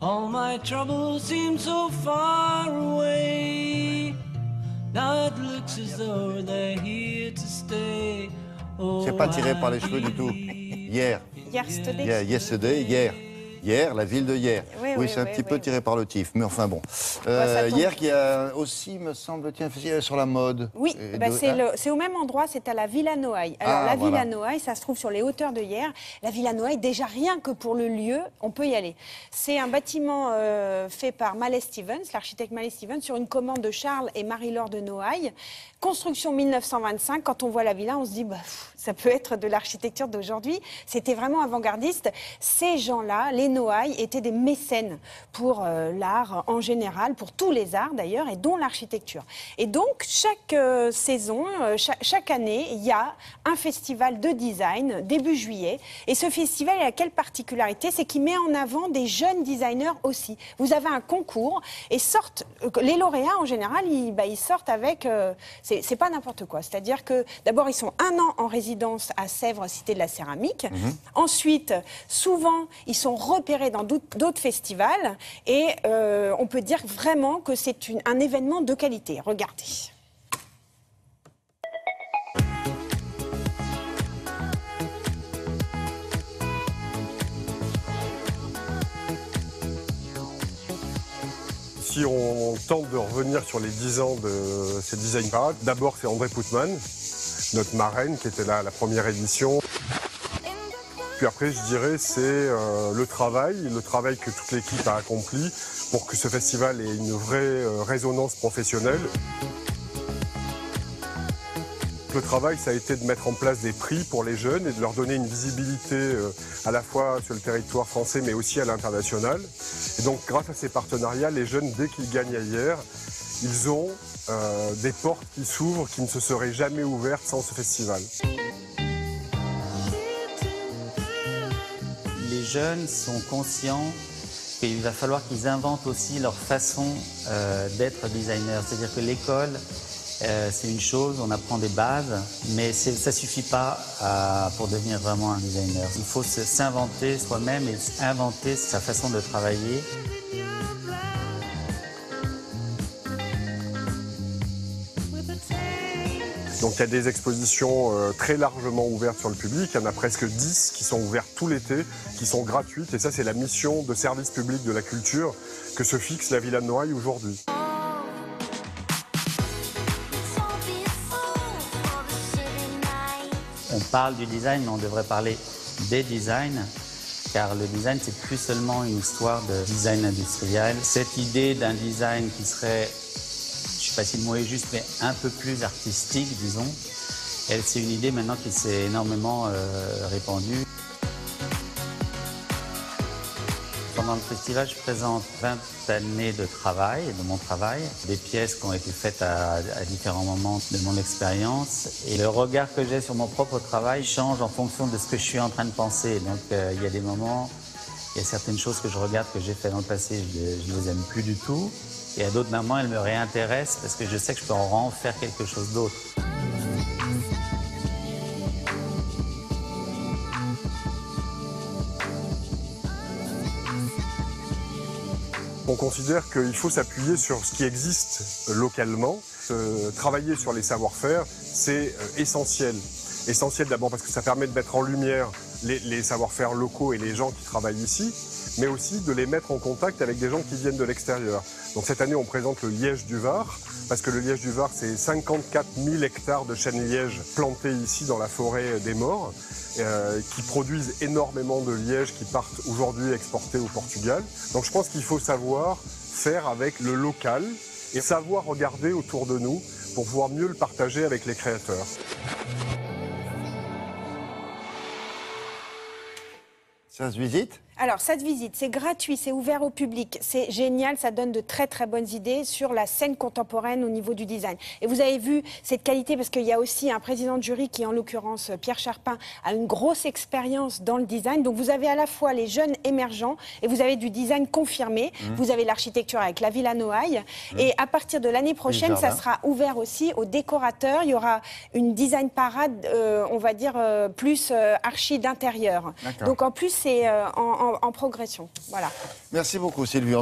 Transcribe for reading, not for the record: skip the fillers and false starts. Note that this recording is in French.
All my troubles seem so far away. Now it looks as though they're here to stay. Oh, C'est pas tiré par les cheveux du tout. Hier. Yesterday. Yeah, yesterday, hier. Hier, la ville de hier. Oui, c'est un petit peu tiré par le tif, mais enfin bon. Ça tombe. Hier, qui a aussi, me semble-t-il, un festival sur la mode. Oui, c'est au même endroit, c'est à la Villa Noailles. Alors la Villa Noailles, ça se trouve sur les hauteurs de Hyères. La Villa Noailles, déjà rien que pour le lieu, on peut y aller. C'est un bâtiment fait par Mallet Stevens, l'architecte Mallet Stevens, sur une commande de Charles et Marie-Laure de Noailles. Construction 1925, quand on voit la villa, on se dit, ça peut être de l'architecture d'aujourd'hui. C'était vraiment avant-gardiste. Ces gens-là, les Noailles, étaient des mécènes pour l'art en général, pour tous les arts d'ailleurs, et dont l'architecture. Et donc, chaque saison, chaque année, il y a un festival de design, début juillet. Et ce festival, il a quelle particularité? C'est qu'il met en avant des jeunes designers aussi. Vous avez un concours, et les lauréats, en général, ils sortent avec... c'est pas n'importe quoi. C'est-à-dire que, d'abord, ils sont 1 an en résidence à Sèvres, Cité de la Céramique. Ensuite, souvent, ils sont repérés dans d'autres festivals. Et on peut dire vraiment que c'est un événement de qualité. Regardez. Si on tente de revenir sur les 10 ans de ces design parades, d'abord c'est André Poutman, notre marraine qui était là à la première édition. Puis après, je dirais, c'est le travail que toute l'équipe a accompli pour que ce festival ait une vraie résonance professionnelle. Le travail, ça a été de mettre en place des prix pour les jeunes et de leur donner une visibilité à la fois sur le territoire français mais aussi à l'international. Et donc, grâce à ces partenariats, les jeunes, dès qu'ils gagnent ailleurs, ils ont des portes qui s'ouvrent qui ne se seraient jamais ouvertes sans ce festival. Les jeunes sont conscients qu'il va falloir qu'ils inventent aussi leur façon d'être designer. C'est-à-dire que l'école, c'est une chose, on apprend des bases, mais ça ne suffit pas pour devenir vraiment un designer. Il faut s'inventer soi-même et inventer sa façon de travailler. Donc il y a des expositions très largement ouvertes sur le public. Il y en a presque 10 qui sont ouvertes tout l'été, qui sont gratuites. Et ça, c'est la mission de service public de la culture que se fixe la Villa Noailles aujourd'hui. On parle du design, mais on devrait parler des designs, car le design, c'est plus seulement une histoire de design industriel. Cette idée d'un design qui serait, je ne sais pas si le mot est juste, mais un peu plus artistique, disons, c'est une idée maintenant qui s'est énormément répandue. Pendant le festival, je présente 20 années de travail, de mon travail, des pièces qui ont été faites à différents moments de mon expérience. Et le regard que j'ai sur mon propre travail change en fonction de ce que je suis en train de penser. Donc il y a des moments, il y a certaines choses que je regarde que j'ai fait dans le passé, je ne les aime plus du tout. Et à d'autres moments, elles me réintéressent parce que je sais que je peux en faire quelque chose d'autre. On considère qu'il faut s'appuyer sur ce qui existe localement. Travailler sur les savoir-faire, c'est essentiel. Essentiel d'abord parce que ça permet de mettre en lumière les savoir-faire locaux et les gens qui travaillent ici, mais aussi de les mettre en contact avec des gens qui viennent de l'extérieur. Donc cette année, on présente le liège du Var, parce que le liège du Var, c'est 54 000 hectares de chênes lièges plantés ici dans la forêt des Morts, qui produisent énormément de lièges qui partent aujourd'hui exportés au Portugal. Donc je pense qu'il faut savoir faire avec le local et savoir regarder autour de nous pour pouvoir mieux le partager avec les créateurs. Ça se visite? Alors, cette visite, c'est gratuit, c'est ouvert au public, c'est génial, ça donne de très très bonnes idées sur la scène contemporaine au niveau du design. Et vous avez vu cette qualité parce qu'il y a aussi un président de jury qui, en l'occurrence Pierre Charpin, a une grosse expérience dans le design. Donc vous avez à la fois les jeunes émergents et vous avez du design confirmé. Vous avez l'architecture avec la Villa Noailles. Et à partir de l'année prochaine, ça sera ouvert aussi aux décorateurs. Il y aura une design parade, on va dire, plus archi d'intérieur. Donc en plus, c'est en progression. Voilà. Merci beaucoup, Sylvie.